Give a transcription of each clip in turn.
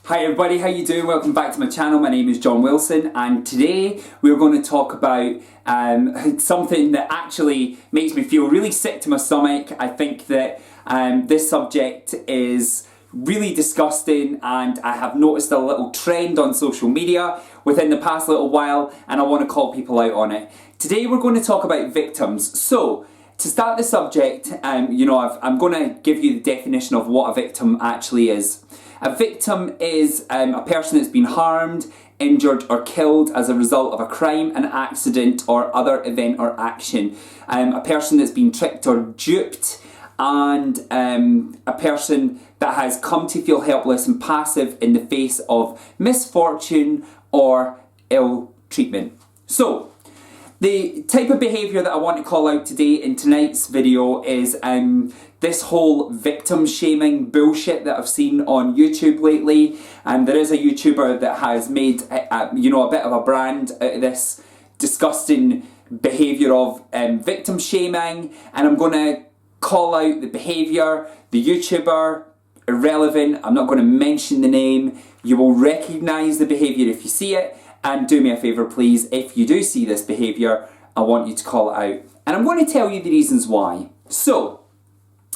Hi everybody, how you doing? Welcome back to my channel. My name is John Wilson and today we're going to talk about something that actually makes me feel really sick to my stomach. I think that this subject is really disgusting and I have noticed a little trend on social media within the past little while and I want to call people out on it. Today we're going to talk about victims. So, to start the subject, I'm going to give you the definition of what a victim actually is. A victim is a person that's been harmed, injured or killed as a result of a crime, an accident or other event or action. A person that's been tricked or duped, and a person that has come to feel helpless and passive in the face of misfortune or ill treatment. So, the type of behaviour that I want to call out today in tonight's video is this whole victim shaming bullshit that I've seen on YouTube lately. And there is a YouTuber that has made a bit of a brand out of this disgusting behaviour of victim shaming. And I'm going to call out the behaviour, the YouTuber, irrelevant. I'm not going to mention the name. You will recognise the behaviour if you see it. And do me a favour please, if you do see this behaviour, I want you to call it out. And I'm going to tell you the reasons why. So,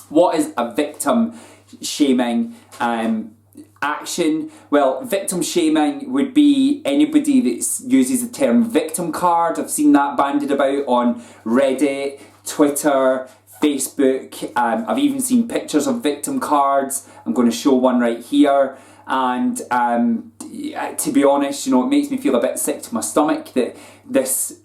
what is a victim shaming action? Well, victim shaming would be anybody that uses the term victim card. I've seen that bandied about on Reddit, Twitter, Facebook. I've even seen pictures of victim cards. I'm going to show one right here. And to be honest, it makes me feel a bit sick to my stomach that this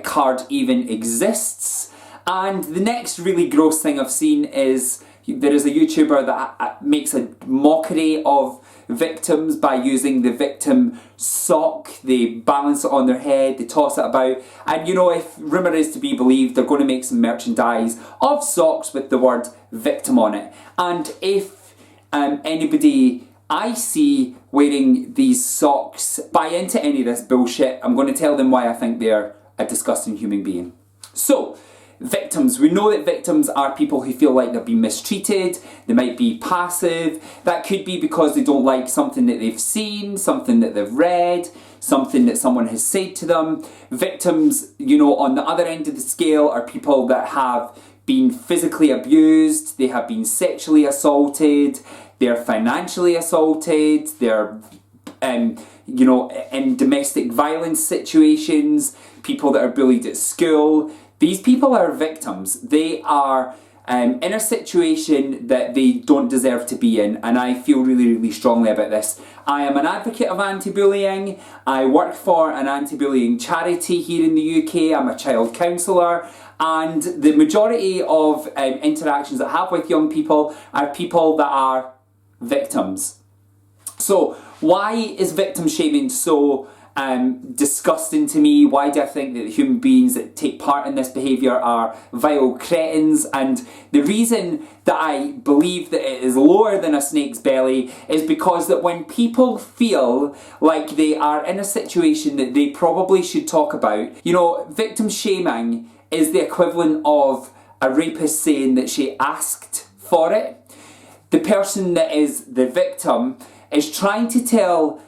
card even exists. And the next really gross thing I've seen is there is a YouTuber that makes a mockery of victims by using the victim sock. They balance it on their head, they toss it about. And if rumour is to be believed, they're going to make some merchandise of socks with the word victim on it. And if anybody I see wearing these socks buy into any of this bullshit, I'm going to tell them why I think they're a disgusting human being. So, victims. We know that victims are people who feel like they've been mistreated. They might be passive. That could be because they don't like something that they've seen, something that they've read, something that someone has said to them. Victims, on the other end of the scale are people that have been physically abused, they have been sexually assaulted, they're financially assaulted, they're in domestic violence situations, people that are bullied at school. These people are victims. They are in a situation that they don't deserve to be in, and I feel really, really strongly about this. I am an advocate of anti-bullying. I work for an anti-bullying charity here in the UK. I'm a child counsellor, and the majority of interactions that I have with young people are people that are victims. So, why is victim shaming so disgusting to me? Why do I think that the human beings that take part in this behaviour are vile cretins? And the reason that I believe that it is lower than a snake's belly is because that when people feel like they are in a situation that they probably should talk about, victim shaming is the equivalent of a rapist saying that she asked for it. The person that is the victim is trying to tell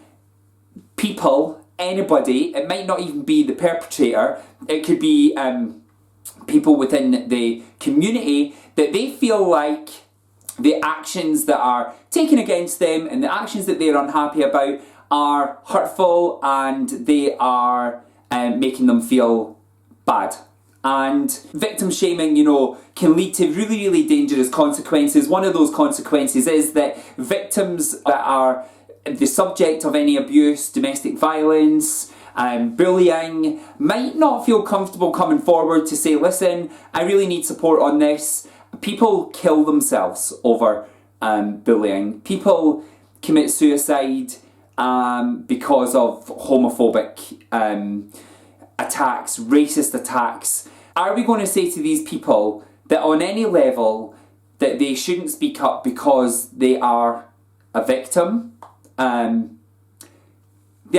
people, anybody, it might not even be the perpetrator, it could be people within the community, that they feel like the actions that are taken against them and the actions that they're unhappy about are hurtful and they are making them feel bad. And victim shaming, can lead to really, really dangerous consequences. One of those consequences is that victims that are the subject of any abuse, domestic violence, bullying, might not feel comfortable coming forward to say, listen, I really need support on this. People kill themselves over bullying. People commit suicide because of homophobic attacks, racist attacks. Are we going to say to these people that on any level that they shouldn't speak up because they are a victim? The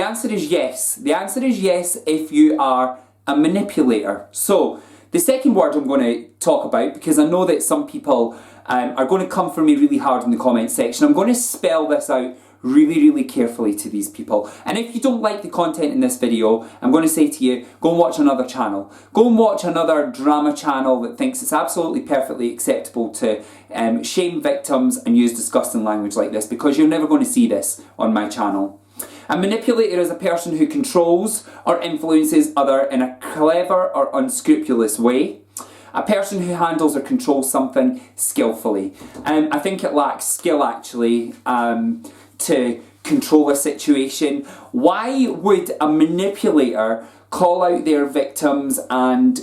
answer is yes. The answer is yes if you are a manipulator. So, the second word I'm going to talk about, because I know that some people are going to come for me really hard in the comment section, I'm going to spell this out really, really carefully to these people. And if you don't like the content in this video, I'm going to say to you, go and watch another channel. Go and watch another drama channel that thinks it's absolutely perfectly acceptable to shame victims and use disgusting language like this, because you're never going to see this on my channel. A manipulator is a person who controls or influences others in a clever or unscrupulous way. A person who handles or controls something skillfully. I think it lacks skill actually to control a situation. Why would a manipulator call out their victims and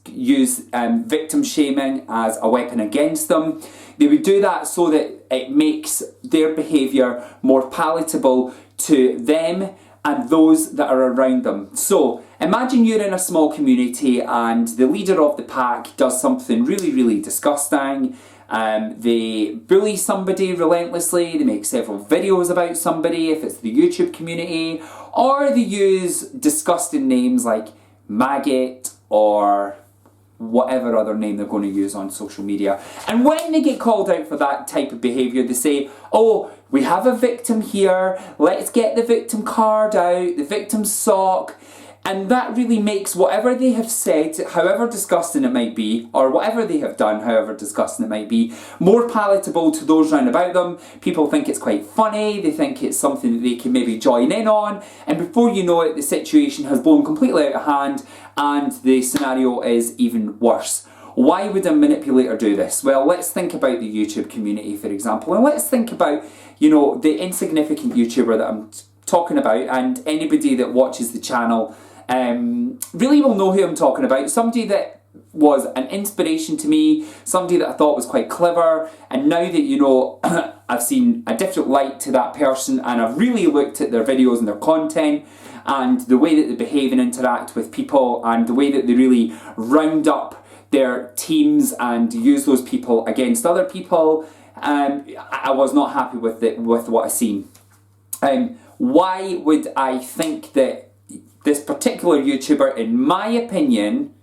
use victim shaming as a weapon against them? They would do that so that it makes their behaviour more palatable to them and those that are around them. So imagine you're in a small community and the leader of the pack does something really, really disgusting. They bully somebody relentlessly, they make several videos about somebody if it's the YouTube community, or they use disgusting names like maggot or whatever other name they're going to use on social media. And when they get called out for that type of behaviour, they say, oh, we have a victim here, let's get the victim card out, the victim sock. And that really makes whatever they have said, however disgusting it might be, or whatever they have done, however disgusting it might be, more palatable to those round about them. People think it's quite funny, they think it's something that they can maybe join in on, and before you know it, the situation has blown completely out of hand and the scenario is even worse. Why would a manipulator do this? Well, let's think about the YouTube community, for example, and let's think about, you know, the insignificant YouTuber that I'm talking about, and anybody that watches the channel really will know who I'm talking about. Somebody that was an inspiration to me, somebody that I thought was quite clever, and now that, you know, I've seen a different light to that person and I've really looked at their videos and their content and the way that they behave and interact with people and the way that they really round up their teams and use those people against other people, I was not happy with what I've seen. Why would I think that this particular YouTuber, in my opinion,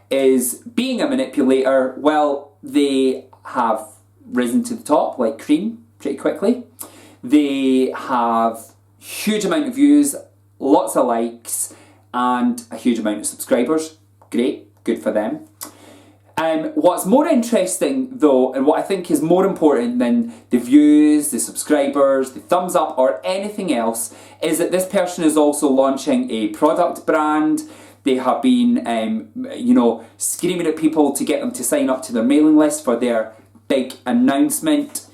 is being a manipulator? Well, they have risen to the top like cream pretty quickly. They have huge amount of views, lots of likes, and a huge amount of subscribers. Great, good for them. What's more interesting though, and what I think is more important than the views, the subscribers, the thumbs up or anything else, is that this person is also launching a product brand. They have been, you know, screaming at people to get them to sign up to their mailing list for their big announcement.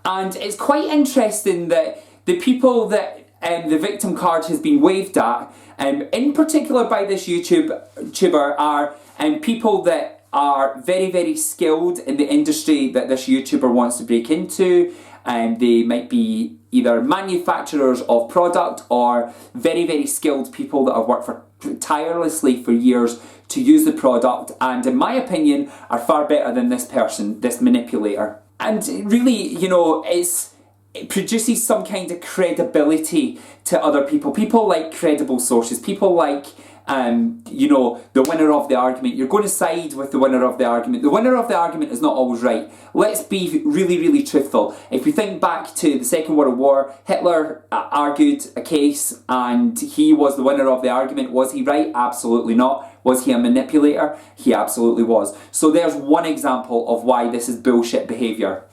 And it's quite interesting that the people that the victim card has been waved at, in particular by this YouTuber, are people that are very, very skilled in the industry that this YouTuber wants to break into. They might be either manufacturers of product or very, very skilled people that have worked tirelessly for years to use the product, and in my opinion are far better than this person, this manipulator. And really, you know, it produces some kind of credibility to other people. People like credible sources. People like, you know, the winner of the argument. You're going to side with the winner of the argument. The winner of the argument is not always right. Let's be really, really truthful. If we think back to the Second World War, Hitler argued a case and he was the winner of the argument. Was he right? Absolutely not. Was he a manipulator? He absolutely was. So there's one example of why this is bullshit behaviour.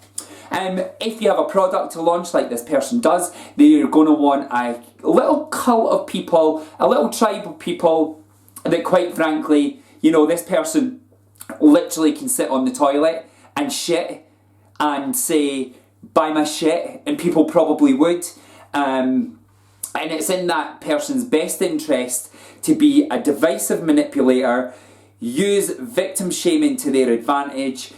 If you have a product to launch like this person does, they're going to want a little cult of people, a little tribe of people that, quite frankly, you know, this person literally can sit on the toilet and shit and say, buy my shit, and people probably would. And it's in that person's best interest to be a divisive manipulator, use victim shaming to their advantage,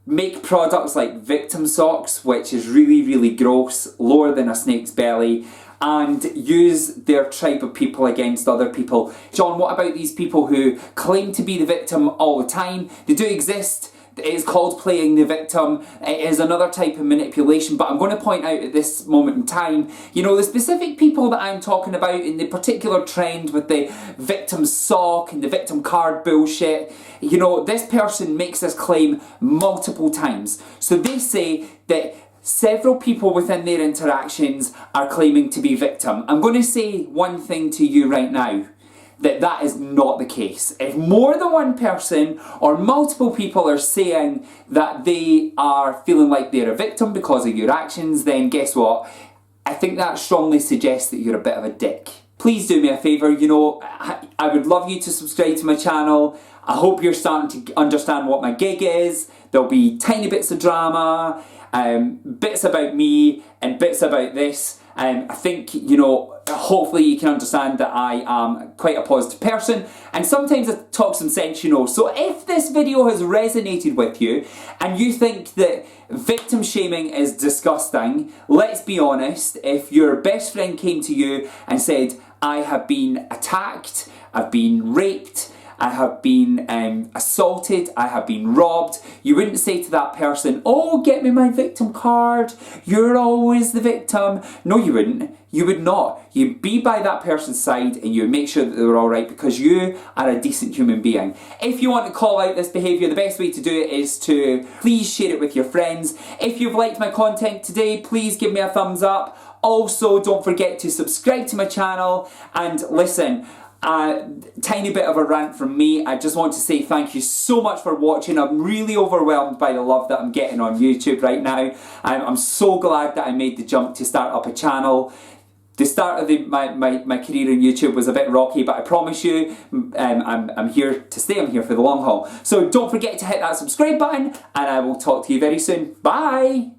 make products like victim socks, which is really, really gross, lower than a snake's belly, and use their tribe of people against other people. John, what about these people who claim to be the victim all the time? They do exist. It is called playing the victim. It is another type of manipulation, but I'm going to point out at this moment in time, you know, the specific people that I'm talking about in the particular trend with the victim sock and the victim card bullshit, you know, this person makes this claim multiple times. So they say that several people within their interactions are claiming to be victim. I'm going to say one thing to you right now, that is not the case. If more than one person or multiple people are saying that they are feeling like they're a victim because of your actions, then guess what? I think that strongly suggests that you're a bit of a dick. Please do me a favour, you know, I would love you to subscribe to my channel. I hope you're starting to understand what my gig is. There'll be tiny bits of drama, bits about me and bits about this. I think, you know, hopefully you can understand that I am quite a positive person, and sometimes I talk some sense, you know. So if this video has resonated with you and you think that victim shaming is disgusting, let's be honest, if your best friend came to you and said, I have been attacked, I've been raped, I have been assaulted, I have been robbed, you wouldn't say to that person, oh, get me my victim card, you're always the victim. No, you wouldn't. You would not. You'd be by that person's side and you'd make sure that they were alright, because you are a decent human being. If you want to call out this behaviour, the best way to do it is to please share it with your friends. If you've liked my content today, please give me a thumbs up. Also, don't forget to subscribe to my channel, and listen, tiny bit of a rant from me. I just want to say thank you so much for watching. I'm really overwhelmed by the love that I'm getting on YouTube right now. I'm so glad that I made the jump to start up a channel. The start of my career in YouTube was a bit rocky, but I promise you, I'm here to stay. I'm here for the long haul. So don't forget to hit that subscribe button, and I will talk to you very soon. Bye!